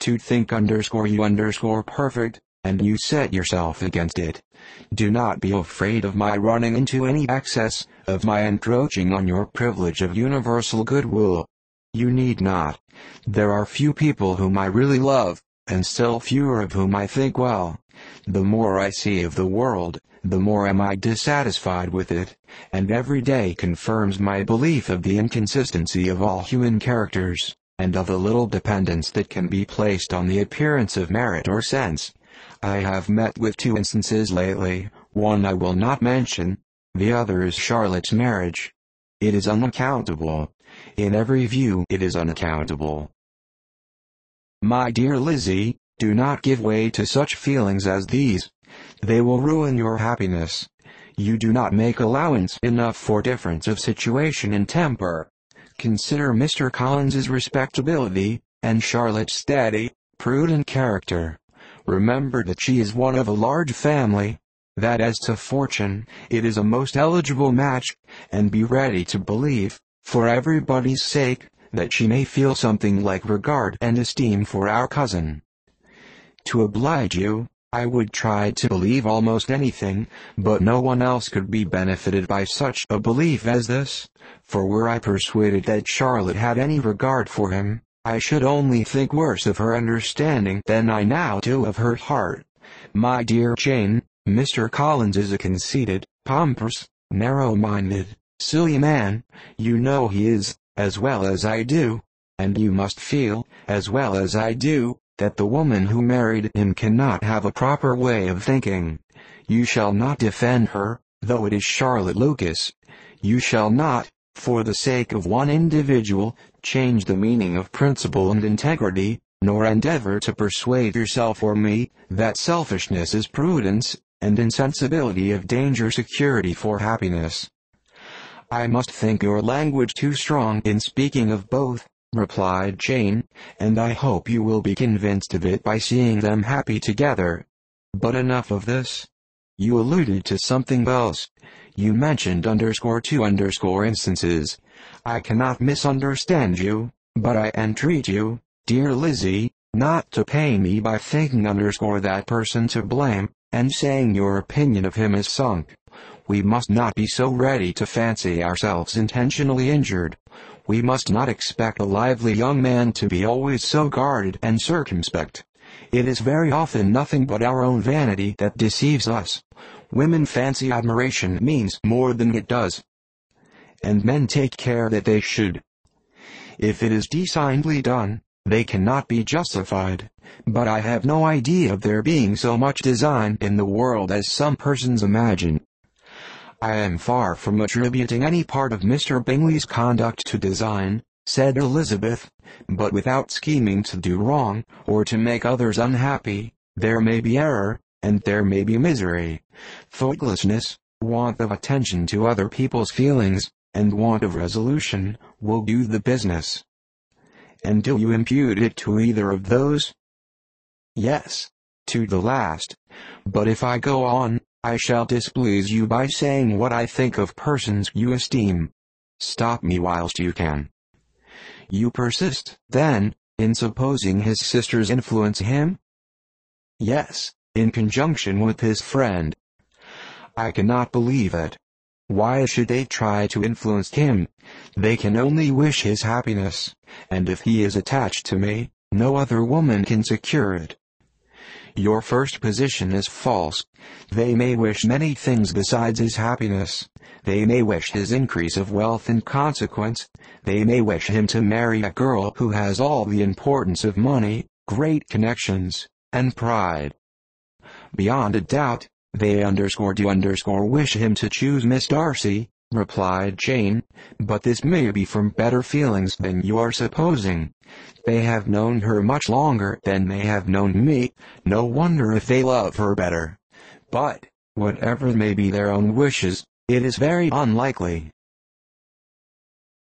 to think you perfect, and you set yourself against it. Do not be afraid of my running into any excess, of my encroaching on your privilege of universal goodwill. You need not. There are few people whom I really love, and still fewer of whom I think well. The more I see of the world, the more am I dissatisfied with it, and every day confirms my belief of the inconsistency of all human characters, and of the little dependence that can be placed on the appearance of merit or sense. I have met with two instances lately, one I will not mention, the other is Charlotte's marriage. It is unaccountable. In every view it is unaccountable. My dear Lizzy, do not give way to such feelings as these. They will ruin your happiness. You do not make allowance enough for difference of situation and temper. Consider Mr. Collins's respectability, and Charlotte's steady, prudent character. Remember that she is one of a large family, that as to fortune, it is a most eligible match, and be ready to believe, for everybody's sake, that she may feel something like regard and esteem for our cousin. To oblige you, I would try to believe almost anything, but no one else could be benefited by such a belief as this, for were I persuaded that Charlotte had any regard for him, I should only think worse of her understanding than I now do of her heart. My dear Jane, Mr. Collins is a conceited, pompous, narrow-minded, silly man. You know he is, as well as I do, and you must feel, as well as I do, that the woman who married him cannot have a proper way of thinking. You shall not defend her, though it is Charlotte Lucas. You shall not, for the sake of one individual, change the meaning of principle and integrity, nor endeavor to persuade yourself or me, that selfishness is prudence, and insensibility of danger security for happiness. I must think your language too strong in speaking of both, replied Jane, and I hope you will be convinced of it by seeing them happy together. But enough of this. You alluded to something else. You mentioned two instances. I cannot misunderstand you, but I entreat you, dear Lizzy, not to pain me by thinking that person to blame, and saying your opinion of him is sunk. We must not be so ready to fancy ourselves intentionally injured. We must not expect a lively young man to be always so guarded and circumspect. It is very often nothing but our own vanity that deceives us. Women fancy admiration means more than it does, and men take care that they should. If it is designedly done, they cannot be justified, but I have no idea of there being so much design in the world as some persons imagine. I am far from attributing any part of Mr. Bingley's conduct to design, said Elizabeth, but without scheming to do wrong, or to make others unhappy, there may be error, and there may be misery. Thoughtlessness, want of attention to other people's feelings, and want of resolution, will do the business. And do you impute it to either of those? Yes, to the last. But if I go on, I shall displease you by saying what I think of persons you esteem. Stop me whilst you can. You persist, then, in supposing his sisters influence him? Yes, in conjunction with his friend. I cannot believe it. Why should they try to influence him? They can only wish his happiness, and if he is attached to me, no other woman can secure it. Your first position is false. They may wish many things besides his happiness. They may wish his increase of wealth and consequence. They may wish him to marry a girl who has all the importance of money, great connections, and pride. Beyond a doubt, they do wish him to choose Miss Darcy, replied Jane, but this may be from better feelings than you are supposing. They have known her much longer than they have known me, no wonder if they love her better. But, whatever may be their own wishes, it is very unlikely